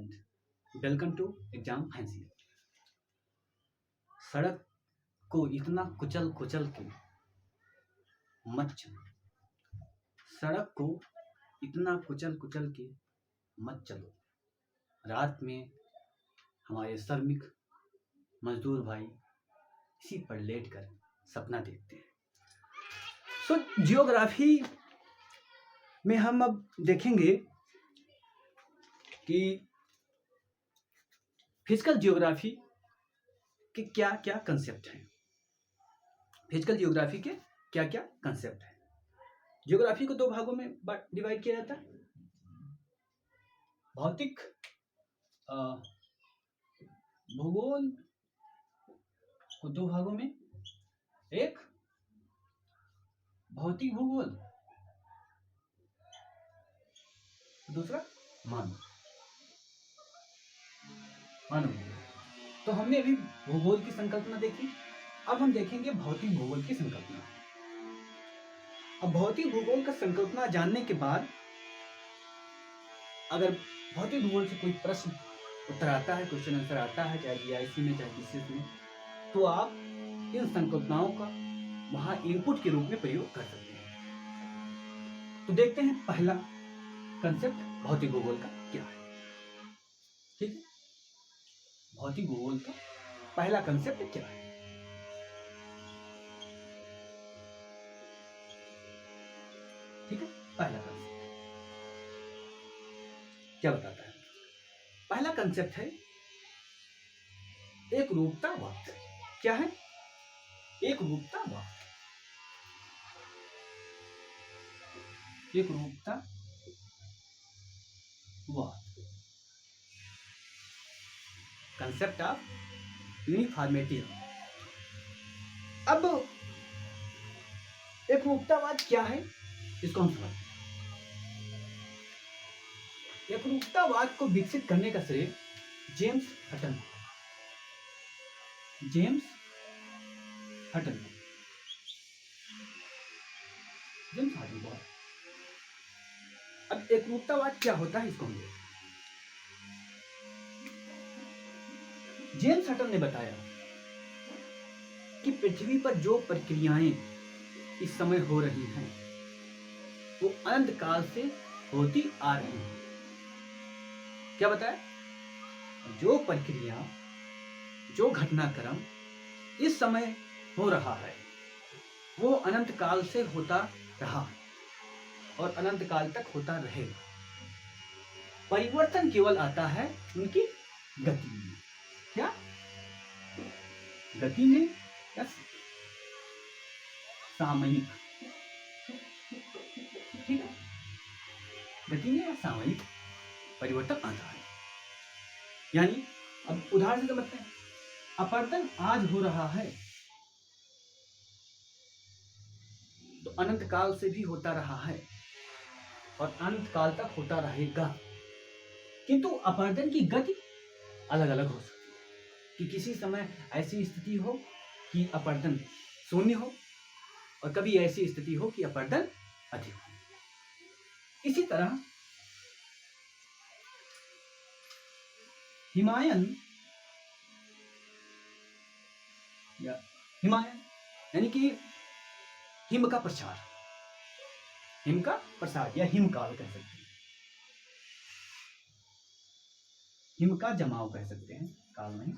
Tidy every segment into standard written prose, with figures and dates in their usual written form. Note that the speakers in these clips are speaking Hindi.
Student, welcome to Exam Fancy. सड़क को इतना कुचल कुचल के मत चलो, सड़क को इतना कुचल कुचल के मत चलो। रात में हमारे श्रमिक मजदूर भाई इसी पर लेट कर सपना देखते हैं। जियोग्राफी में हम अब देखेंगे कि फिजिकल जियोग्राफी के क्या क्या कंसेप्ट हैं। फिजिकल जियोग्राफी के क्या क्या कंसेप्ट हैं। जियोग्राफी को दो भागों में डिवाइड किया जाता है। भौतिक भूगोल को दो भागों में, एक भौतिक भूगोल, दूसरा मानव भूगोल। तो हमने अभी भूगोल की संकल्पना देखी, अब हम देखेंगे भौतिक भूगोल की संकल्पना। अब भौतिक भूगोल का संकल्पना जानने के बाद अगर भौतिक भूगोल से कोई प्रश्न उत्तर आता है, क्वेश्चन आंसर आता है, चाहे जीआईसी में चाहे बीसीएस में, तो आप इन संकल्पनाओं का वहां इनपुट के रूप में प्रयोग कर सकते हैं। तो देखते हैं पहला कंसेप्ट भौतिक भूगोल का क्या है। ठीक है, भौतिक भूगोल का पहला कंसेप्ट क्या है। ठीक है, पहला कंसेप्ट क्या बताता है। पहला कंसेप्ट है एक रूपतावाद। क्या है? एक रूपतावाद। एक रूपतावाद, कंसेप्ट ऑफ यूनिफॉर्मिटी। अब एक रूपतावाद क्या है, इसको हम समझते हैं। एक रूपतावाद को विकसित करने का श्रेय जेम्स हटन को। अब एक रूपतावाद क्या होता है, इसको हम देखते हैं। जेम्स हटन ने बताया कि पृथ्वी पर जो प्रक्रियाएं इस समय हो रही हैं वो अनंत काल से होती आ रही हैं। क्या बताया? जो प्रक्रिया, जो घटनाक्रम इस समय हो रहा है वो अनंत काल से होता रहा और अनंत काल तक होता रहेगा। परिवर्तन केवल आता है उनकी गति में। क्या गति में या सामयिक? ठीक है, गति में या सामयिक परिवर्तन आता है। यानी अब उदाहरण से समझते हैं, अपरदन आज हो रहा है तो अनंत काल से भी होता रहा है और अनंत काल तक होता रहेगा। किंतु अपरदन की गति अलग अलग हो सकती है कि किसी समय ऐसी स्थिति हो कि अपरदन शून्य हो और कभी ऐसी स्थिति हो कि अपरदन अधिक हो। इसी तरह हिमायन यानी कि हिम का प्रसार, हिम का प्रसार या हिमकाल कह सकते हैं, हिम का जमाव कह सकते हैं, काल नहीं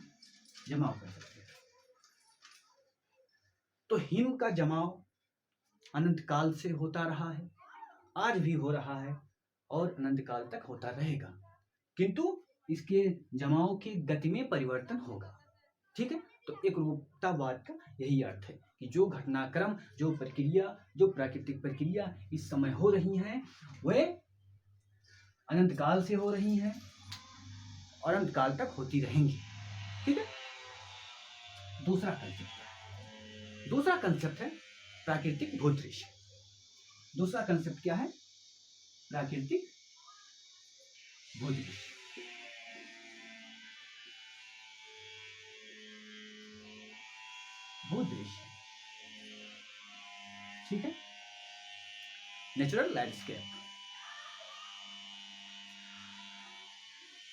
जमाव कह सकते हैं। तो हिम का जमाव अनंत काल से होता रहा है, आज भी हो रहा है और अनंत काल तक होता रहेगा, किंतु इसके जमाव की गति में परिवर्तन होगा। ठीक है, तो एक रूपतावाद का यही अर्थ है कि जो घटनाक्रम, जो प्रक्रिया, जो प्राकृतिक प्रक्रिया इस समय हो रही हैं वे अनंत काल से हो रही हैं और अनंत काल तक होती रहेंगी। ठीक है, दूसरा कंसेप्ट है प्राकृतिक भूदृश्य। दूसरा कंसेप्ट क्या है? प्राकृतिक भूदृश्य। भूदृश्य, ठीक है, नेचुरल लैंडस्केप।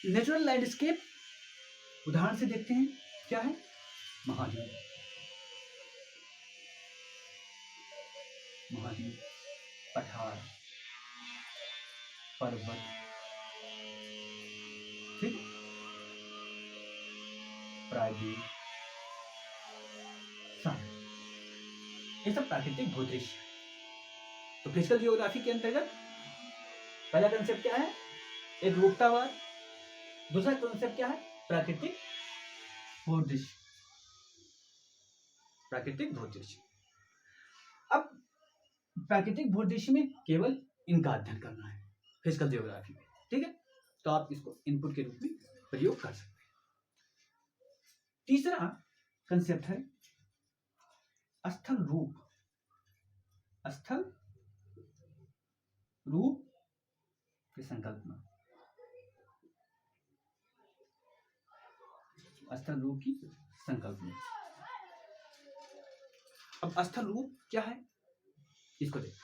नेचुरल लैंडस्केप उदाहरण से देखते हैं, क्या है? महाद्वीप, महाद्वीप, पठार, पर्वत, ठीक, प्रायद्वीप, सागर, ये सब प्राकृतिक भूदृश्य। तो फिजिकल जियोग्राफी के अंतर्गत पहला कंसेप्ट क्या है? एक रूपतावाद। दूसरा कंसेप्ट क्या है? प्राकृतिक भूदृश्य, प्राकृतिक भूदृश्य। अब प्राकृतिक भूदृश्य में केवल इनका अध्ययन करना है फिजिकल जियोग्राफी में, ठीक है? तो आप इसको इनपुट के रूप में प्रयोग कर सकते हैं। तीसरा कंसेप्ट है स्थल रूप, स्थल रूप की संकल्पना, स्थल रूप की संकल्पना। अब स्थल रूप क्या है, इसको देखते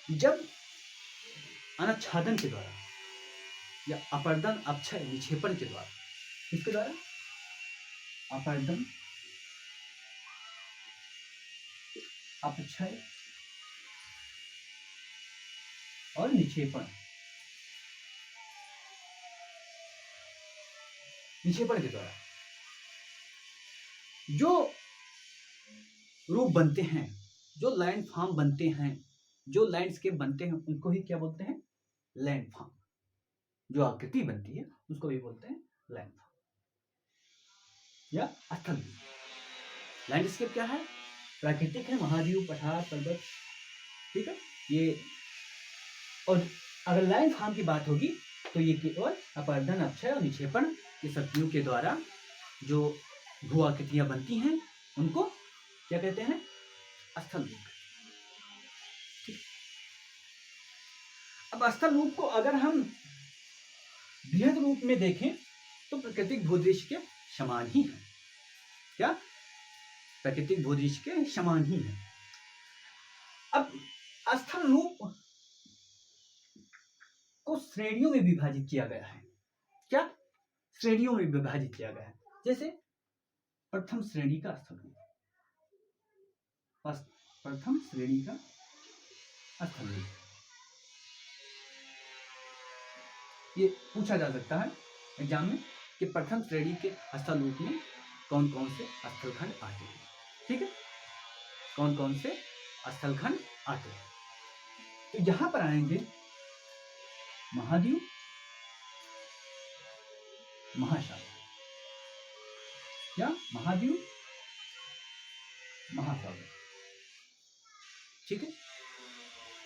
हैं। जब अनाच्छादन के द्वारा या अपर्दन, अपक्षय, विक्षेपण के द्वारा, इसके द्वारा अपर्दन, अपक्षय और निक्षेपण, निक्षेपण के द्वारा जो रूप बनते हैं, जो लैंड फॉर्म बनते हैं, जो लैंडस्केप बनते हैं, उनको ही क्या बोलते हैं? Land form. जो आकृति बनती है उसको भी बोलते हैं लैंड फॉर्म या स्थल रूप। लैंडस्केप क्या है? प्राकृतिक है, महाद्वीप, पठार, पर्वत, ठीक है, ये। और अगर लैंड फॉर्म की बात होगी तो ये केवल अपर्दन, अपक्षय और निक्षेपण की शक्तियों के द्वारा जो भू आकृतियां बनती हैं उनको क्या कहते हैं? स्थल रूप। ठीक। अब स्थल रूप को अगर हम बृहद रूप में देखें तो प्राकृतिक भूदृश्य के समान ही है। क्या? प्राकृतिक भूदृश्य के समान ही है। अब स्थल रूप को श्रेणियों में विभाजित किया गया है। क्या? श्रेणियों में विभाजित किया गया है। जैसे प्रथम श्रेणी का स्थल रूप, प्रथम श्रेणी का स्थल रूप, ये पूछा जा सकता है एग्जाम में कि प्रथम श्रेणी के स्थल रूप में कौन कौन से स्थलखंड आते हैं। ठीक है, कौन कौन से स्थलखंड आते हैं? तो यहां पर आएंगे महाद्वीप, महासागर। क्या? महाद्वीप, महासागर। ठीक है,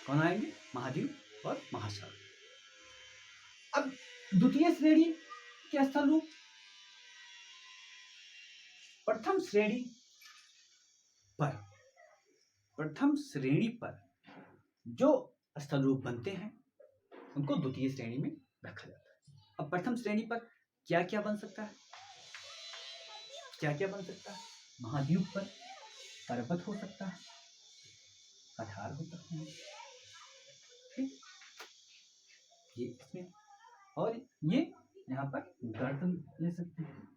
कौन आएंगे? महाद्वीप और महासागर। अब द्वितीय श्रेणी के स्थल रूप, प्रथम श्रेणी पर, प्रथम श्रेणी पर जो स्थल रूप बनते हैं उनको द्वितीय श्रेणी में रखा जाता है। अब प्रथम श्रेणी पर क्या क्या बन सकता है? क्या क्या बन सकता है? महाद्वीप पर पर्वत हो सकता है, पठार हो सकते हैं, ठीक, ये इसमें, और ये यहाँ पर गर्त ले सकते हैं।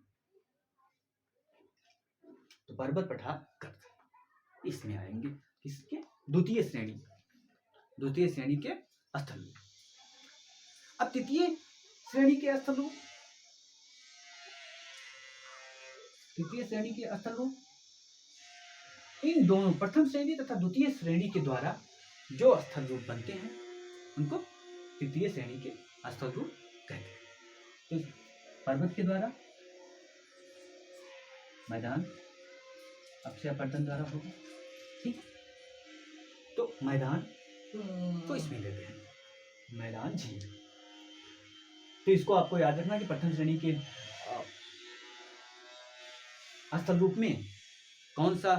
तो पर्वत, पठार, गर्त इसमें आएंगे। किसके? द्वितीय श्रेणी, द्वितीय श्रेणी के स्थल रूप। अब तृतीय श्रेणी के स्थल रूप, तृतीय श्रेणी के स्थल रूप, इन दोनों प्रथम श्रेणी तथा द्वितीय श्रेणी के द्वारा जो स्थल रूप बनते हैं उनको तृतीय श्रेणी के स्थल रूप कहते हैं। तो पर्वत के द्वारा मैदान, अपक्षय, अपर्दन द्वारा होगा। ठीक, तो मैदान तो इसमें लेते हैं, मैदान, झील। तो इसको आपको याद रखना कि प्रथम श्रेणी के स्थल रूप में कौन सा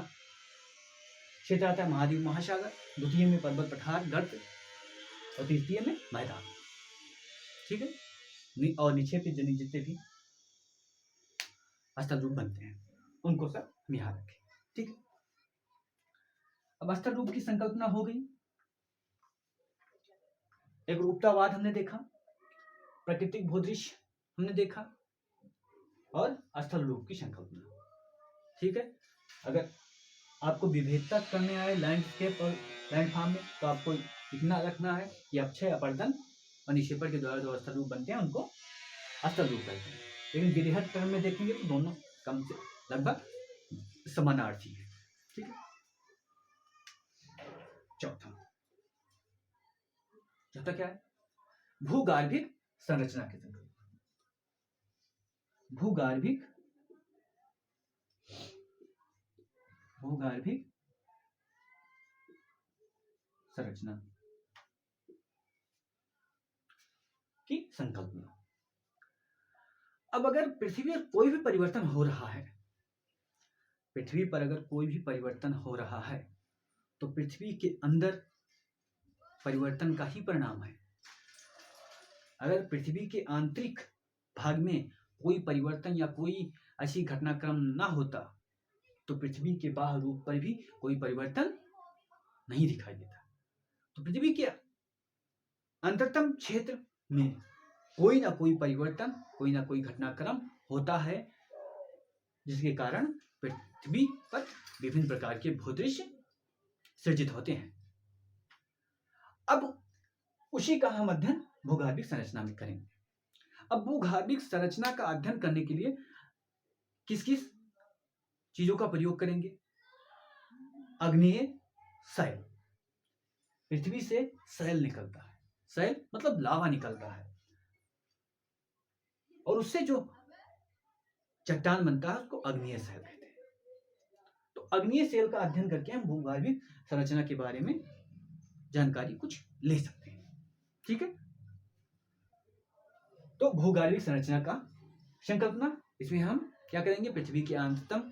क्षेत्र आता है? महाद्वीप, महासागर। द्वितीय में पर्वत, पठार, गर्त, और तृतीय में मैदान। ठीक है, और निक्षेपित जितने भी स्थल रूप बनते हैं उनको सब हम यहाँ रखें। ठीक है, अब स्थल रूप की संकल्पना हो गई। एक रूपतावाद हमने देखा, प्राकृतिक भूदृश्य हमने देखा और स्थल रूप की संकल्पना। ठीक है, अगर आपको विभेदता करने आए लैंडस्केप और लैंडफॉर्म में तो आपको इतना रखना है कि अक्षय, अपरदन और निक्षेपण के द्वारा जो स्थल रूप बनते हैं उनको स्थल रूप कहते हैं। लेकिन गिरिहट टर्म में देखेंगे तो दोनों कम से लगभग समानार्थी है। ठीक है, चौथा क्या है? भूगार्भिक संरचना के संकल्प। भूगार्भिक संरचना की संकल्पना। अब अगर पृथ्वी पर कोई भी परिवर्तन हो रहा है, पृथ्वी पर अगर कोई भी परिवर्तन हो रहा है तो पृथ्वी के अंदर परिवर्तन का ही परिणाम है। अगर पृथ्वी के आंतरिक भाग में कोई परिवर्तन या कोई ऐसी घटनाक्रम ना होता तो पृथ्वी के बाह्य रूप पर भी कोई परिवर्तन नहीं दिखाई देता। तो पृथ्वी के अंतरतम क्षेत्र में कोई ना कोई परिवर्तन, कोई ना कोई घटनाक्रम होता है, जिसके कारण पृथ्वी पर विभिन्न प्रकार के भूदृश्य सृजित होते हैं। अब उसी का हम अध्ययन भूगार्भिक संरचना में करेंगे। अब भूगार्भिक संरचना का अध्ययन करने के लिए किस किस चीजों का प्रयोग करेंगे? अग्नेय शैल। पृथ्वी से शैल निकलता है, शैल मतलब लावा निकलता है, और उससे जो चट्टान बनता है उसको अग्नेय शैल कहते हैं। तो अग्नेय शैल का अध्ययन करके हम भूगार्भिक संरचना के बारे में जानकारी कुछ ले सकते हैं। ठीक है, तो भूगार्भिक संरचना का संकल्पना, इसमें हम क्या करेंगे? पृथ्वी के अंततम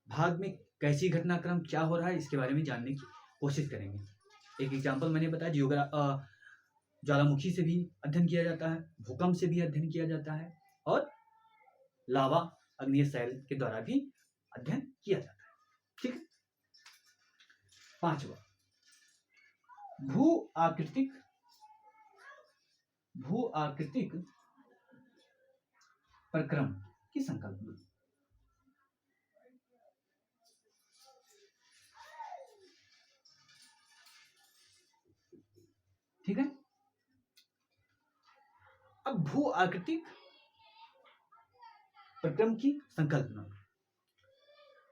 भाग में कैसी घटनाक्रम क्या हो रहा है इसके बारे में जानने की कोशिश करेंगे। एक एग्जांपल मैंने बताया, ज्वालामुखी से भी अध्ययन किया जाता है, भूकंप से भी अध्ययन किया जाता है, और लावा अग्नेय शैल के द्वारा भी अध्ययन किया जाता है। ठीक है, पांचवा, भू आकृतिक प्रक्रम की संकल्पना। ठीक है, अब भू आकृतिक प्रक्रम की संकल्पना।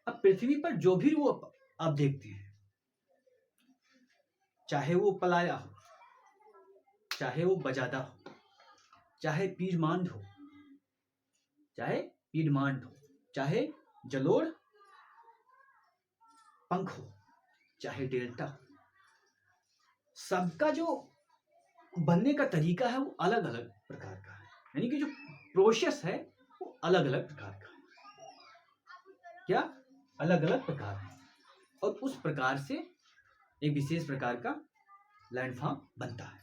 अब पृथ्वी पर जो भी रूप आप देखते हैं, चाहे वो पलाया हो, चाहे वो बजादा हो, चाहे पीडमांड हो, चाहे जलोढ़ पंख हो, चाहे डेल्टा हो, सबका जो बनने का तरीका है वो अलग अलग प्रकार का है। यानी कि जो प्रोसेस है वो अलग अलग प्रकार का है। क्या? अलग अलग प्रकार है, और उस प्रकार से एक विशेष प्रकार का लैंडफॉर्म बनता है।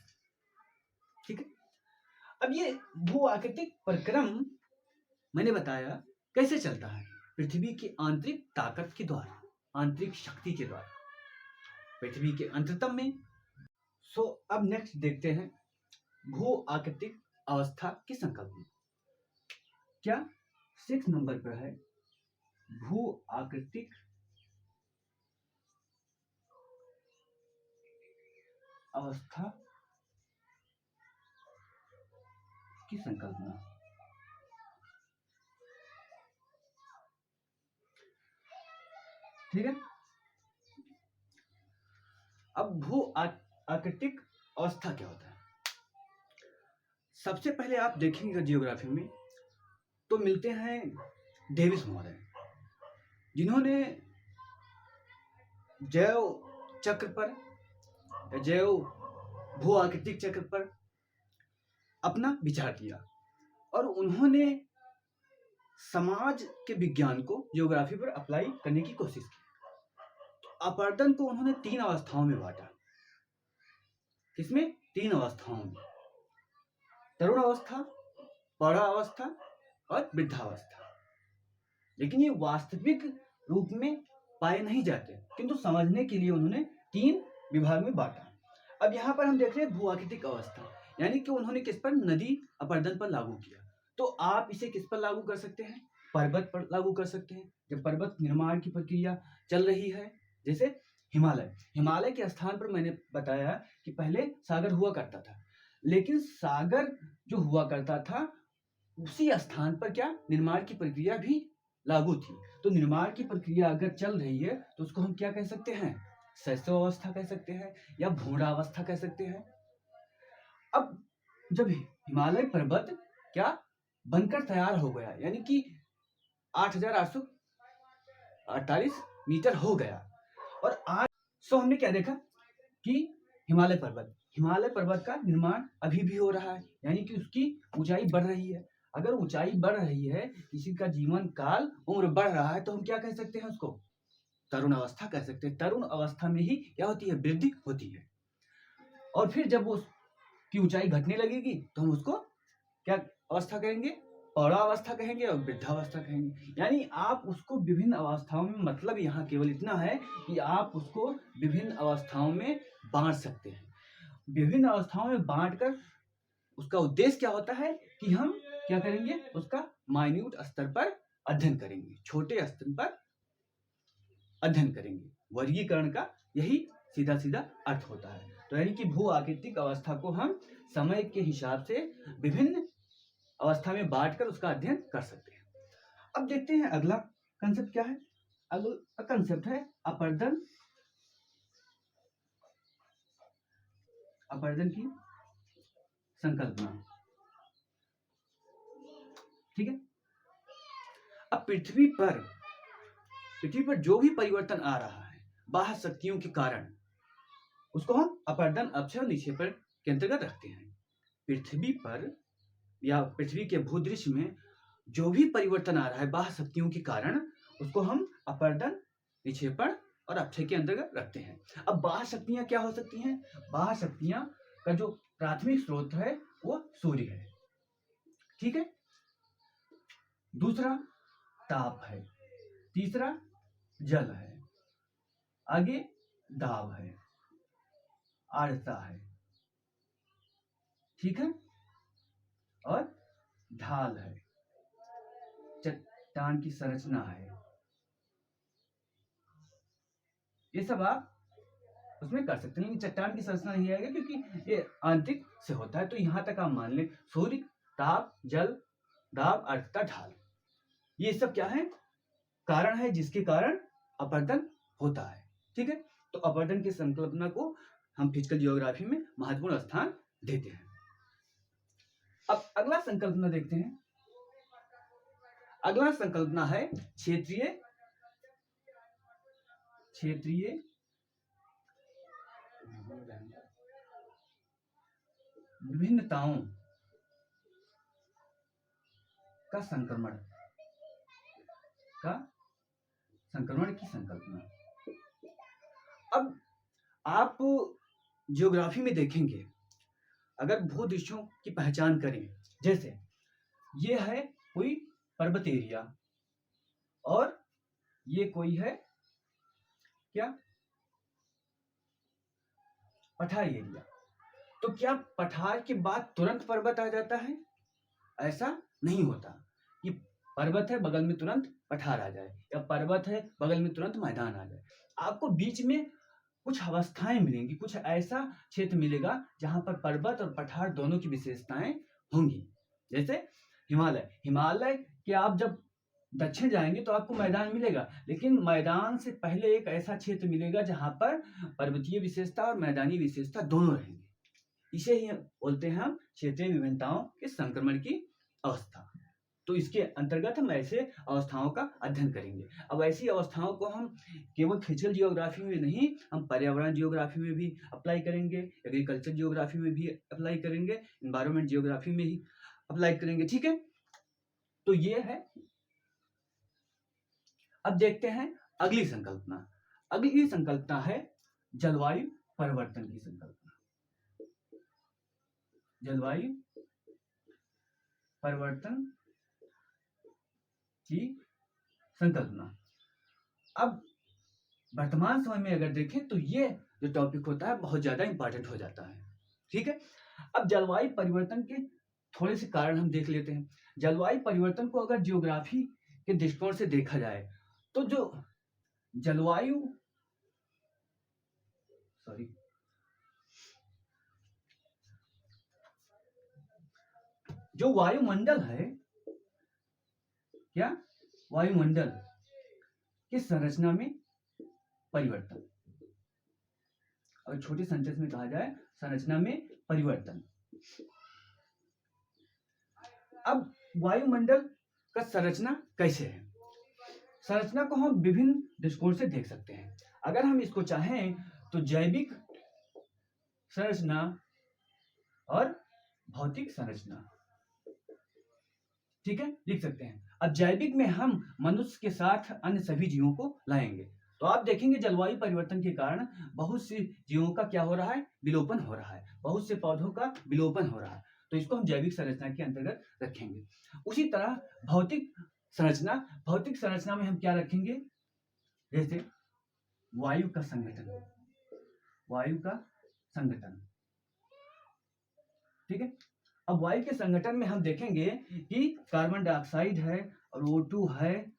ठीक है, अब ये भू आकृतिक प्रक्रम मैंने बताया कैसे चलता है? पृथ्वी की आंतरिक ताकत के द्वारा, आंतरिक शक्ति के द्वारा, पृथ्वी के अंततम में। अब नेक्स्ट देखते हैं भू आकृतिक अवस्था की संकल्पना। क्या? 6 नंबर पर है भू आकृतिक अवस्था की संकल्पना। ठीक है, अब भू आकृतिक अवस्था क्या होता है? सबसे पहले आप देखेंगे जियोग्राफी में तो मिलते हैं डेविस महोदय, जिन्होंने जैव चक्र पर, जैव भू आकृतिक चक्र पर अपना विचार किया, और उन्होंने समाज के विज्ञान को जियोग्राफी पर अप्लाई करने की कोशिश की। तो अपरदन को उन्होंने 3 अवस्थाओं में बांटा। किसमें? 3 अवस्थाओं में, तरुण अवस्था, पौढ़ावस्था और वृद्धावस्था। लेकिन ये वास्तविक रूप में पाए नहीं जाते, किंतु समझने के लिए उन्होंने 3 विभाग में बांटा। अब यहाँ पर हम देख रहे हैं भू आकृतिक अवस्था। यानी कि उन्होंने किस पर, नदी अपरदन पर लागू किया। तो आप इसे किस पर लागू कर सकते हैं, पर्वत पर लागू कर सकते हैं। जब पर्वत निर्माण की प्रक्रिया चल रही है, जैसे हिमालय के स्थान पर मैंने बताया कि पहले सागर हुआ करता था, लेकिन सागर जो हुआ करता था उसी स्थान पर क्या, निर्माण की प्रक्रिया भी लागू थी। तो निर्माण की प्रक्रिया अगर चल रही है तो उसको हम क्या कह सकते हैं, शैशव अवस्था कह सकते हैं या भ्रूणावस्था कह सकते हैं। अब जब हिमालय पर्वत क्या बनकर तैयार हो गया, यानी कि 8,848 मीटर हो गया, और आज हमने क्या देखा कि हिमालय पर्वत का निर्माण अभी भी हो रहा है, यानी कि उसकी ऊंचाई बढ़ रही है। अगर ऊंचाई बढ़ रही है, किसी का जीवन काल, उम्र बढ़ रहा है, तो हम क्या कह सकते हैं, उसको तरुण अवस्था कह सकते हैं। तरुण अवस्था में ही क्या होती है, वृद्धि होती है। और फिर जब वो की ऊंचाई घटने लगेगी तो हम उसको क्या अवस्था कहेंगे, पौरावस्था कहेंगे और वृद्धावस्था कहेंगे। यानी आप उसको विभिन्न अवस्थाओं में, मतलब यहाँ केवल इतना है कि आप उसको विभिन्न अवस्थाओं में बांट सकते हैं। विभिन्न अवस्थाओं में बांटकर उसका उद्देश्य क्या होता है कि हम क्या करेंगे, उसका माइन्यूट स्तर पर अध्ययन करेंगे, छोटे स्तर पर अध्ययन करेंगे। वर्गीकरण का यही सीधा सीधा अर्थ होता है। तो यानी कि भू आकृतिक अवस्था को हम समय के हिसाब से विभिन्न अवस्था में बांटकर उसका अध्ययन कर सकते हैं। अब देखते हैं अगला कंसेप्ट क्या है। अगला कंसेप्ट है अपरदन की संकल्पना। ठीक है। अब पृथ्वी पर जो भी परिवर्तन आ रहा है बाह्य शक्तियों के कारण, उसको हम अपरदन, अपक्षय और निक्षेपण के अंतर्गत रखते हैं। पृथ्वी पर या पृथ्वी के भूदृश्य में जो भी परिवर्तन आ रहा है बाह्य शक्तियों के कारण, उसको हम अपरदन, निक्षेपण और अपक्षय के अंतर्गत रखते हैं। अब बाह्य शक्तियां क्या हो सकती हैं, बाह्य शक्तियां का जो प्राथमिक स्रोत है वो सूर्य है। ठीक है। दूसरा ताप है, तीसरा जल है, आगे दाब है, आर्द्रता है, ठीक है, और ढाल है, चट्टान की संरचना है। ये सब आप उसमें कर सकते हैं। चट्टान की संरचना नहीं आएगा क्योंकि ये आंतरिक से होता है। तो यहां तक आप मान लें सूर्य, ताप, जल, दाब, आर्द्रता, ढाल, ये सब क्या है, कारण है जिसके कारण अपरदन होता है। ठीक है। तो अपरदन की संकल्पना को हम फिजिकल जियोग्राफी में महत्वपूर्ण स्थान देते हैं। अब अगला संकल्पना देखते हैं। अगला संकल्पना है क्षेत्रीय विभिन्नताओं का संक्रमण की संकल्पना। अब आप जियोग्राफी में देखेंगे, अगर भूदृश्यों की पहचान करें, जैसे ये है कोई पर्वत एरिया और ये कोई है क्या, पठार एरिया, तो क्या पठार के बाद तुरंत पर्वत आ जाता है? ऐसा नहीं होता कि पर्वत है बगल में तुरंत पठार आ जाए, या पर्वत है बगल में तुरंत मैदान आ जाए। आपको बीच में कुछ अवस्थाएं मिलेंगी, कुछ ऐसा क्षेत्र मिलेगा जहां पर पर्वत और पठार दोनों की विशेषताएं होंगी। जैसे हिमालय के आप जब दक्षिण जाएंगे तो आपको मैदान मिलेगा, लेकिन मैदान से पहले एक ऐसा क्षेत्र मिलेगा जहां पर पर्वतीय विशेषता और मैदानी विशेषता दोनों रहेंगे। इसे ही बोलते हैं हम क्षेत्रीय विभिन्नताओं के संक्रमण की अवस्था। तो इसके अंतर्गत हम ऐसे अवस्थाओं का अध्ययन करेंगे। अब ऐसी अवस्थाओं को हम केवल फिजिकल जियोग्राफी में नहीं, हम पर्यावरण जियोग्राफी में भी अप्लाई करेंगे, एग्रीकल्चर जियोग्राफी में भी अप्लाई करेंगे, एनवायरमेंट जियोग्राफी में ही अप्लाई करेंगे। ठीक है। तो ये है। अब देखते हैं अगली संकल्पना। अगली संकल्पना है जलवायु परिवर्तन की संकल्पना। जलवायु परिवर्तन की संकल्पना। अब वर्तमान समय में अगर देखें तो ये जो टॉपिक होता है बहुत ज्यादा इंपॉर्टेंट हो जाता है। ठीक है। अब जलवायु परिवर्तन के थोड़े से कारण हम देख लेते हैं। जलवायु परिवर्तन को अगर जियोग्राफी के दृष्टिकोण से देखा जाए तो जो जलवायु जो वायुमंडल है, क्या वायुमंडल की संरचना में परिवर्तन, और छोटे सेंटेंस में कहा जाए संरचना में परिवर्तन। अब वायुमंडल का संरचना कैसे है? संरचना को हम विभिन्न दृष्टिकोण से देख सकते हैं। अगर हम इसको चाहें तो जैविक संरचना और भौतिक संरचना, ठीक है, लिख सकते हैं। अब जैविक में हम मनुष्य के साथ अन्य सभी जीवों को लाएंगे, तो आप देखेंगे जलवायु परिवर्तन के कारण बहुत से जीवों का क्या हो रहा है, विलोपन हो रहा है, बहुत से पौधों का विलोपन हो रहा है, तो इसको हम जैविक संरचना के अंतर्गत रखेंगे। उसी तरह भौतिक संरचना में हम क्या रखेंगे, जैसे वायु का संगठन, ठीक है। अब वायु के संगठन में हम देखेंगे कि कार्बन डाइऑक्साइड है और O2 है,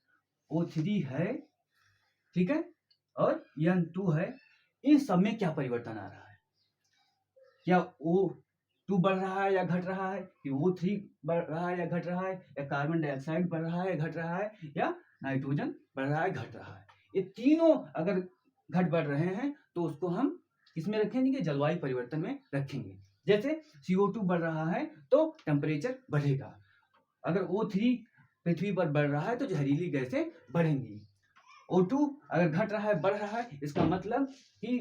O3 है, ठीक है, और N2 है। इन सब में क्या परिवर्तन आ रहा है? क्या O2 बढ़ रहा है या घट रहा है, कि O3 बढ़ रहा है या घट रहा है, या कार्बन डाइऑक्साइड बढ़ रहा है घट रहा है, या नाइट्रोजन बढ़ रहा है घट रहा है? ये तीनों अगर घट बढ़ रहे हैं तो उसको हम किसमें रखेंगे, जलवायु परिवर्तन में रखेंगे। जैसे CO2 बढ़ रहा है तो टेम्परेचर बढ़ेगा, अगर O3 पृथ्वी पर बढ़ रहा है तो जहरीली गैसें बढ़ेंगी। O2 अगर घट रहा है बढ़ रहा है, इसका मतलब कि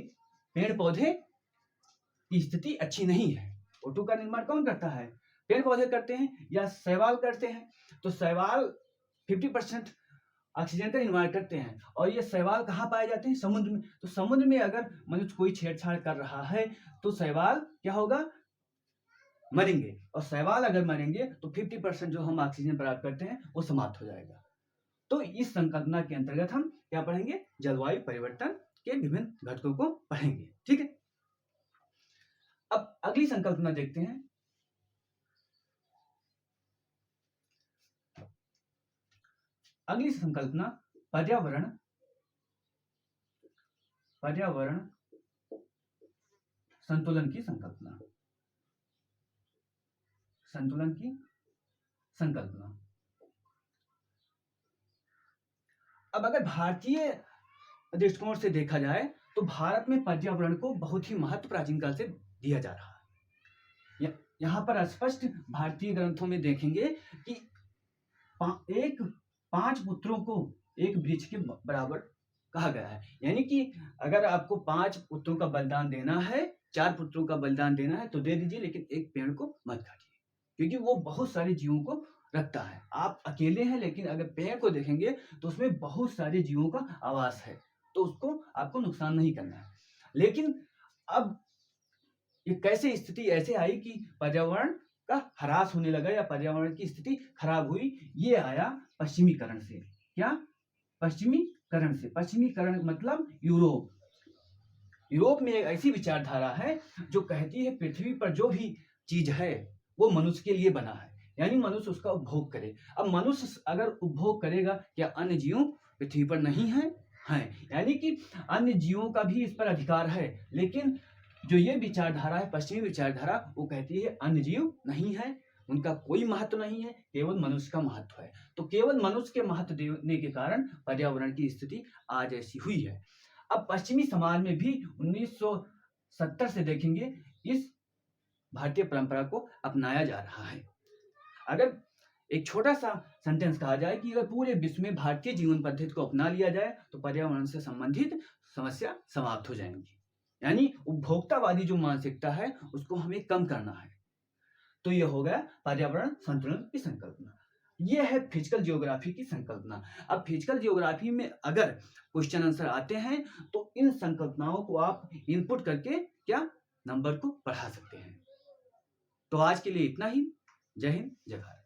पेड़ पौधे की स्थिति अच्छी नहीं है। O2 का निर्माण कौन करता है? पेड़ पौधे करते हैं या शैवाल करते हैं। तो शैवाल 50% ऑक्सीजन का निर्माण करते हैं, और ये शैवाल कहाँ पाए जाते हैं? समुद्र में। तो समुद्र में अगर मनुष्य कोई छेड़छाड़ कर रहा है तो शैवाल क्या होगा, मरेंगे, और शैवाल अगर मरेंगे तो 50% जो हम ऑक्सीजन प्राप्त करते हैं वो समाप्त हो जाएगा। तो इस संकल्पना के अंतर्गत हम क्या पढ़ेंगे, जलवायु परिवर्तन के विभिन्न घटकों को पढ़ेंगे, ठीक है। अब अगली संकल्पना देखते हैं। अगली संकल्पना पर्यावरण संतुलन की संकल्पना, अब अगर भारतीय दृष्टिकोण से देखा जाए तो भारत में पर्यावरण को बहुत ही महत्व प्राचीन काल से दिया जा रहा है। यहाँ पर स्पष्ट भारतीय ग्रंथों में देखेंगे कि 5 पुत्रों को एक वृक्ष के बराबर कहा गया है। यानी कि अगर आपको 5 पुत्रों का बलिदान देना है, 4 पुत्रों का बलिदान देना है तो दे दीजिए, लेकिन एक पेड़ को मत काटिए, क्योंकि वो बहुत सारे जीवों को रखता है। आप अकेले हैं, लेकिन अगर पेड़ को देखेंगे तो उसमें बहुत सारे जीवों का आवास है, तो उसको आपको नुकसान नहीं करना है। लेकिन अब ये कैसे स्थिति ऐसे आई कि पर्यावरण का ह्रास होने लगा या पर्यावरण की स्थिति खराब हुई? ये आया पश्चिमीकरण से। क्या? पश्चिमीकरण मतलब यूरोप में एक ऐसी विचारधारा है जो कहती है पृथ्वी पर जो भी चीज है वो मनुष्य के लिए बना है, यानी मनुष्य उसका उपभोग करे। अब मनुष्य अगर उपभोग करेगा, क्या अन्य जीव पृथ्वी पर नहीं है? यानी कि अन्य जीवों का भी इस पर अधिकार है, लेकिन जो ये विचारधारा है, पश्चिमी विचारधारा, वो कहती है अन्य जीव नहीं है, उनका कोई महत्व नहीं है, केवल मनुष्य का महत्व है। तो केवल मनुष्य के महत्व देने के कारण पर्यावरण की स्थिति आज ऐसी हुई है। अब पश्चिमी समाज में भी 1970 से देखेंगे इस भारतीय परंपरा को अपनाया जा रहा है। अगर एक छोटा सा सेंटेंस कहा जाए कि अगर पूरे विश्व में भारतीय जीवन पद्धति को अपना लिया जाए तो पर्यावरण से संबंधित समस्या समाप्त हो जाएंगी। यानी उपभोक्तावादी जो मानसिकता है उसको हमें कम करना है। तो यह हो गया पर्यावरण संतुलन की संकल्पना। यह है फिजिकल जियोग्राफी की संकल्पना। अब फिजिकल जियोग्राफी में अगर क्वेश्चन आंसर आते हैं तो इन संकल्पनाओं को आप इनपुट करके क्या नंबर को बढ़ा सकते हैं। तो आज के लिए इतना ही। जय हिंद, जय भारत।